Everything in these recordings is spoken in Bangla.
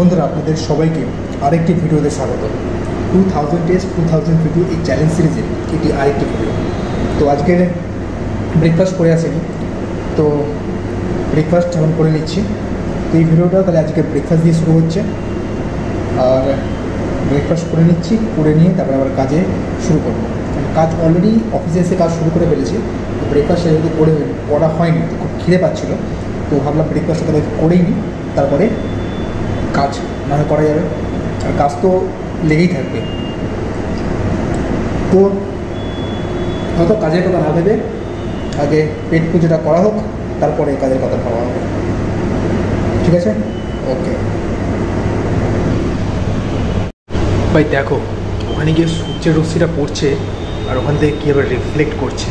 বন্ধুরা আপনাদের সবাইকে আরেকটি ভিডিওতে স্বাগত। 2000 ডেজ 2000 ভিডিও এই চ্যালেঞ্জ সিরিজের এটি আরেকটি ভিডিও। তো আজকের ব্রেকফাস্ট করে আসেনি, তো ব্রেকফাস্ট এখন করে নিচ্ছি। তো এই ভিডিওটা তাহলে আজকে ব্রেকফাস্ট দিয়ে শুরু হচ্ছে। আর ব্রেকফাস্ট করে নিচ্ছি, করে নিয়ে তারপরে আবার কাজে শুরু করবো। কাজ অলরেডি অফিসে এসে কাজ শুরু করে ফেলেছি, তো ব্রেকফাস্ট যেহেতু করা হয়নি, তো খুব খিদে পাচ্ছিলো, তো ভাবলাম ব্রেকফাস্টটা তাহলে করেই নিই, তারপরে কাজ না করা যাবে। আর কাজ তো লেগেই থাকবে, তো হয়তো কাজের কথা না ভেবে আগে পেট পুজোটা করা হোক, তারপরে কাজের কথা ভাবা হবে। ঠিক আছে, ওকে। ভাই দেখো, ওখানে গিয়ে সূর্যের রশ্মিটা পড়ছে আর ওখান থেকে কীভাবে রিফ্লেক্ট করছে।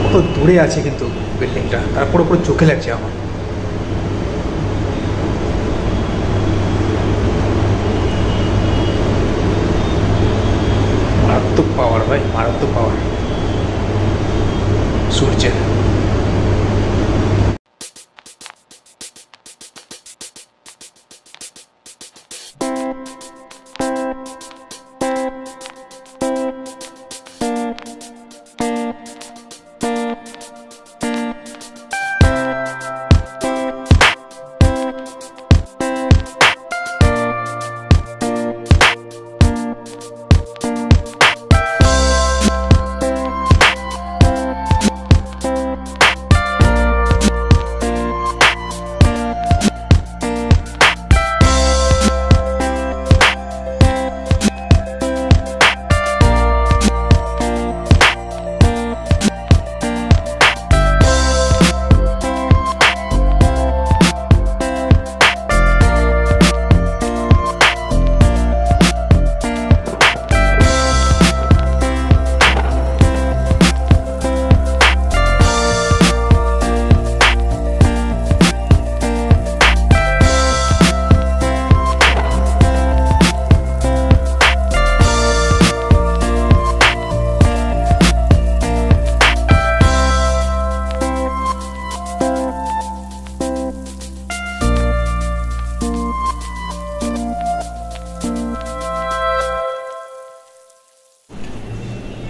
কত দূরে আছে কিন্তু বিল্ডিংটা, তারপর পুরো চোখে লাগছে আমার। মারাত্মক পাওয়ার ভাই, মারাত্মক পাওয়ার সূর্যের।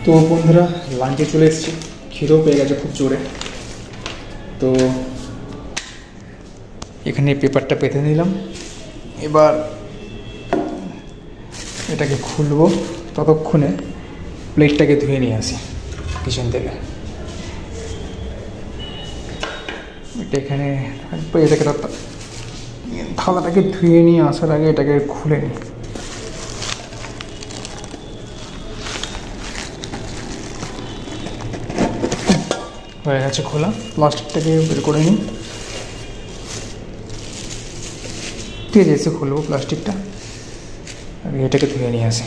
তো বন্ধুরা, লাঞ্চে চলে এসেছি, খিদেও পেয়ে গেছে খুব জোরে। তো এখানে পেপারটা পেতে নিলাম, এবার এটাকে খুলবো, ততক্ষণে প্লেটটাকে ধুয়ে নিয়ে আসি কিচেন থেকে। এটা এখানে এটাকে থালাটাকে ধুয়ে নিয়ে আসার আগে এটাকে খুলে নিই। হয়ে গেছে খোলা, প্লাস্টিকটাকে বের করে নিই। ঠিক আছে, এসে খুলবো প্লাস্টিকটা, আর এটাকে ধুয়ে নিয়ে আসি।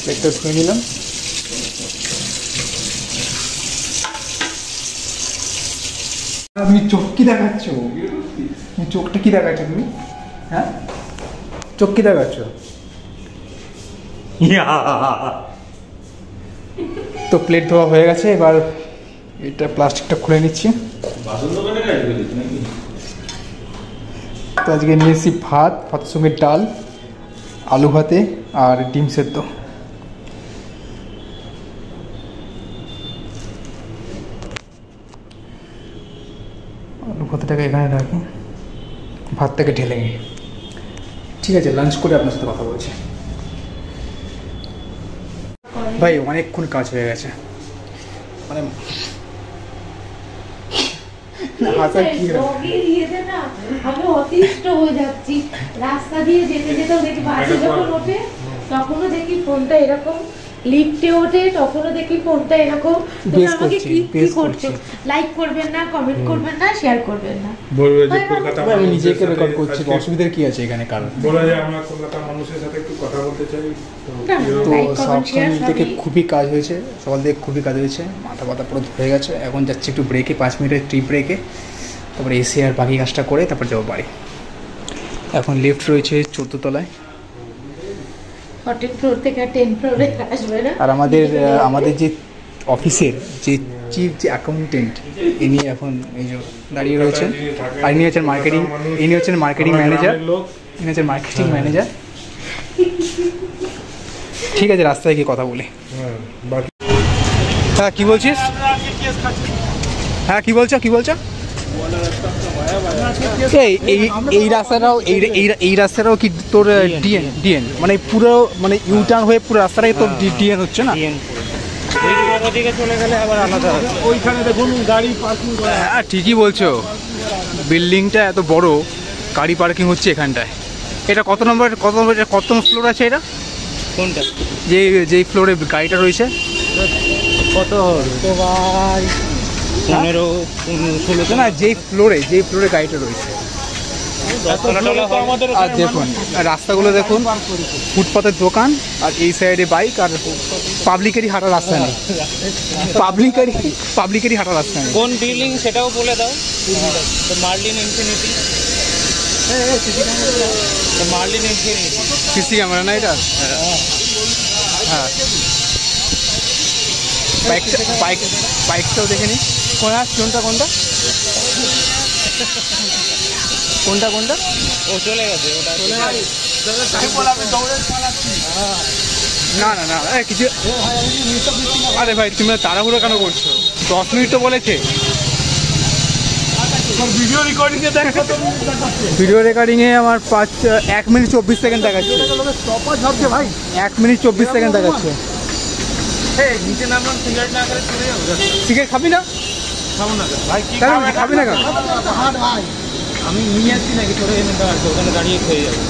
প্লেটটা ধুয়ে নিলাম। তুমি চোখ কি দেখাচ্ছ? তুমি চোখটা কি দেখাচ্ছ তুমি? হ্যাঁ, চোখ কি দেখাচ্ছ? তো প্লেট ধোয়া হয়ে গেছে, এবার এটা প্লাস্টিকটা খুলে নিচ্ছি। তো আজকে নিয়ে এসেছি ভাতের সঙ্গে ডাল, আলু ভাতে আর ডিম সেদ্ধ। আলু ভাতটাকে এখানে রাখি, ভাতটাকে ঢেলে নিই। ঠিক আছে, লাঞ্চ করে আপনার সাথে কথা বলছি। ভাই অনেকক্ষণ কাজ হয়ে গেছে, মানে আমি অতিষ্ঠ হয়ে যাচ্ছি। রাস্তা দিয়ে যেতে যেতে দেখি বাসে যখন ওঠে তখনও দেখি ফোনটা এরকম লিফটে ওঠে তখনও দেখি ফোনটা এরকম। তুমি আমাকে কি করছো? লাইক করবেন না, কমেন্ট করবেন না, শেয়ার করবেন না, বলবে যে কলকাতা আমি নিজেকে রেকর্ড করছি, অসুবিধা কি আছে এখানে? কারণ বলা যায় আমরা কলকাতার মানুষের সাথে একটু কথা বলতে চাই। তো সকাল থেকে খুবই কাজ হয়েছে, সকাল থেকে খুবই কাজ হয়েছে, মাথা ব্যথা পুরো ধরে গেছে। এখন যাচ্ছি একটু ব্রেকে, 5 মিনিটের ট্রি ব্রেকে, তারপরে এসে আর বাকি কাজটা করে তারপর যাবো বাড়ি। এখন লিফট রয়েছে 14 তলায়, 14 ফ্লোর থেকে 10 ফ্লোরে আসবে না। আর আমাদের যে অফিসের যে চিফ যে অ্যাকাউন্টেন্ট ইনি এখন এই যে দাঁড়িয়ে রয়েছে, আর ইনি হচ্ছেন মার্কেটিং ম্যানেজার। ইনি হচ্ছেন মার্কেটিং ম্যানেজার। ঠিক আছে, রাস্তায় গিয়ে কথা বলি। হ্যাঁ কি বলছিস? হ্যাঁ কি বলছো? এই রাস্তাটাও কি তোর ডিএন মানে পুরো মানে ইউটার্ন হয়ে পুরো রাস্তাটাই তোর ডিএন হচ্ছে না? হ্যাঁ ঠিকই বলছো, বিল্ডিংটা এত বড়, গাড়ি পার্কিং হচ্ছে এখানটায়। এটা কত নম্বর ফ্লোর আছে এটা? কোনটা? যেই ফ্লোরে গাড়িটা রয়েছে কত? 15-16 না, যেই ফ্লোরে গাড়িটা রয়েছে। আর দেখুন রাস্তাগুলো দেখুন, ফুটপাতের দোকান, আর এই সাইডে বাইক, আর পাবলিকেরই হাঁটার রাস্তা নেই। পাবলিকেরই হাঁটার রাস্তা নেই। কোন বিল্ডিং সেটাও বলে দাও। Marlin infinity. সিসি ক্যামেরা না এটা? হ্যাঁ বাইকটাও দেখে নি। কোনটা? ও চলে গেছে, ওটা না কিছু। আরে ভাই তুমি তাড়াহুড়ো কেন করছো? 10 মিনিট তো বলেছে। ভিডিও রেকর্ডিংয়ে আমার 1 মিনিট 24 সেকেন্ড দেখাচ্ছে। 1 মিনিট 24 সেকেন্ড দেখাচ্ছে। সিগারেট খাবি না? খাবি না কেন? আমি নিয়ে আসছি নাকি তোর ওখানে দাঁড়িয়ে খেয়ে যাবো।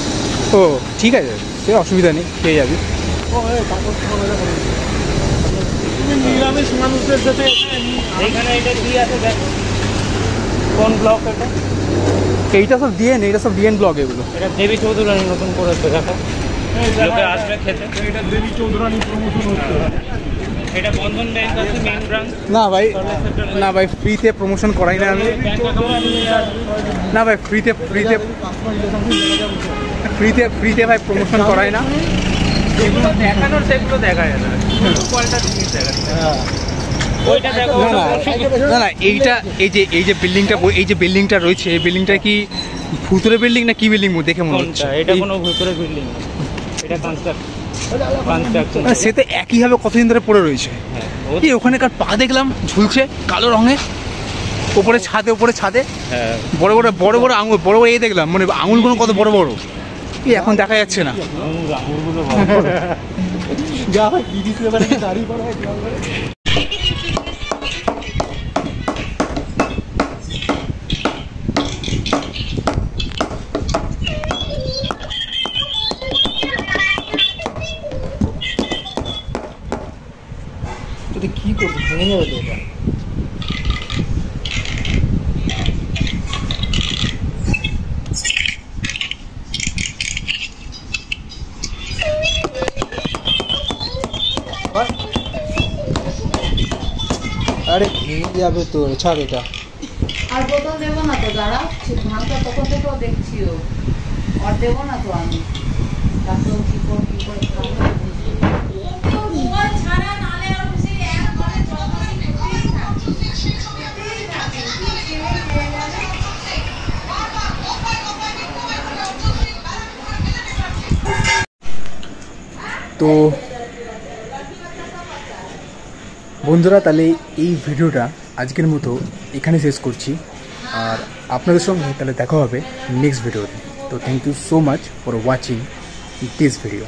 ও ঠিক আছে, সে অসুবিধা নেই, খেয়ে যাবি। নিরামিষ মানুষদের সাথে এইখানে এটা কি আছে দেখো। কোন ব্লক এটা? এইটা সব ডিএন ব্লক। এগুলো এটা দেবী চৌধুরানী নতুন করেছে দেখো, লোকে আসবে খেতে। এটা দেবী চৌধুরানী প্রমোশন হচ্ছে। এটা বন্ধন ব্যাংক আছে মেইন ব্রাঞ্চ। না ভাই ফ্রিতে প্রমোশন করাই না আমি। না ভাই ফ্রিতে ভাই প্রমোশন করাই না। যেগুলো দেখানোর সেগুলো দেখা যায় না, কয়টা জিনিস দেখা যায়। ওইটা দেখো না এই যে বিল্ডিংটা রয়েছে, এই বিল্ডিংটা কি ভুতুরে বিল্ডিং না কি বিল্ডিং দেখে মনে হচ্ছে? এটা কোনো ভুতুরে বিল্ডিং না, এটা কনস্ট্রাকশন। সে তো একইভাবে কতদিন ধরে পড়ে রয়েছে। এই ওখানেকার পা দেখলাম ঝুলছে কালো রঙে, উপরে ছাদে বড় বড় আঙুল, বড় এই দেখলাম, মানে আঙুলগুলো কত বড় বড়, এই এখন দেখা যাচ্ছে না। কি করবো, ভেঙে যাবে তো এটা। আরে ভেঙে যাবে তো, ছাড় এটা। আর বোতল দেবো না তো, দাঁড়া ভাঙটা তখন থেকেও দেখছিও, আর দেবো না তো আমি। তারপর কি করে খাবো? তো বন্ধুরা, তাহলে এই ভিডিওটা আজকের মতো এখানে শেষ করছি, আর আপনাদের সঙ্গে তাহলে দেখা হবে নেক্সট ভিডিওতে। তো thank you so much for watching this video.